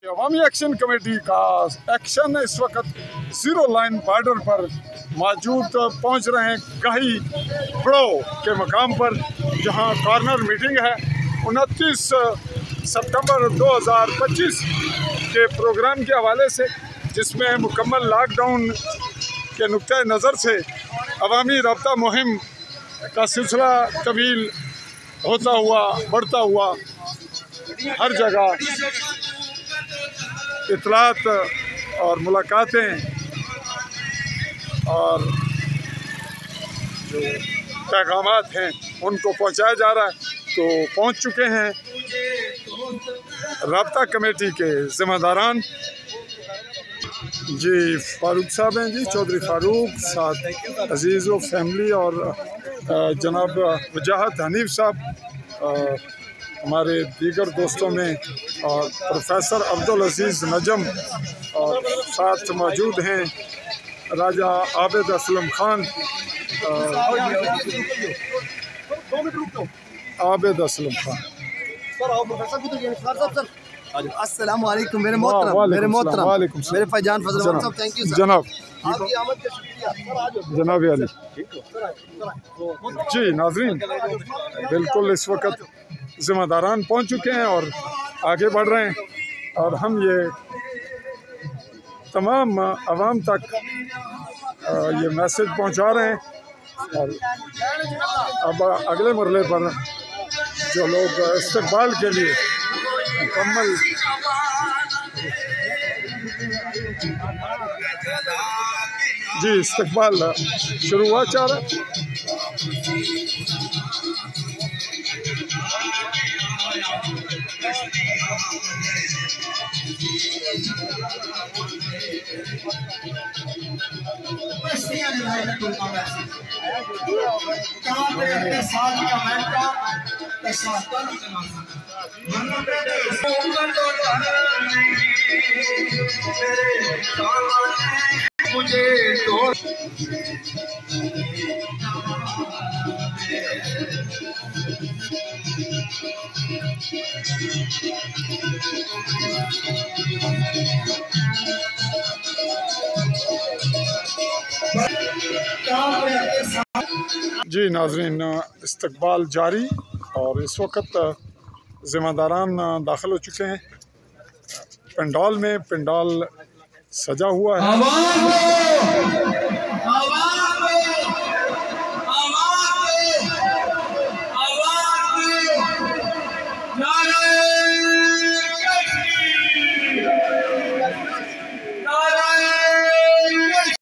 अवामी action committee का action इस वक्त ज़ीरो लाइन बॉर्डर पर मौजूद पहुंच रहे हैं गाही बड़ो के मकाम पर, जहां कॉर्नर मीटिंग है 29 सितंबर 2025 के प्रोग्राम के हवाले से, जिसमें मुकम्मल लॉकडाउन के नुक्ते नज़र से अवामी रब्ता मुहिम का सिलसिला तवील होता हुआ बढ़ता हुआ हर जगह इतलात और मुलाकातें और जो पैगामात हैं उनको पहुंचाया जा रहा है। तो पहुंच चुके हैं राब्ता कमेटी के ज़िम्मेदारान जी, फारूक साहब हैं जी, चौधरी फारूक, साथ अजीज़ व फैमिली और जनाब वजाहत हनीफ साहब, हमारे दीगर दोस्तों में और प्रोफेसर अब्दुल अजीज़ नजम, और साथ मौजूद हैं राजा आबिद असलम खान, आबिद असलम खान। अस्सलाम वालेकुम मेरे मोहतरम मेरे फैजान फजल साहब, थैंक यू जनाब। आपकी आमद का शुक्रिया जनाब अली जी। नाजरीन, बिल्कुल इस वक्त ज़िम्मेदारान पहुंच चुके हैं और आगे बढ़ रहे हैं, और हम ये तमाम आवाम तक ये मैसेज पहुंचा रहे हैं। और अब अगले मरले पर जो लोग इस्तकबाल के लिए मुकम्मल जी इस्तकबाल शुरू हुआ चाह रहा है। जी नाजरीन, इस्तकबाल जारी, और इस वक्त ज़िम्मेदारान दाखिल हो चुके हैं पंडाल में। पंडाल सजा हुआ है।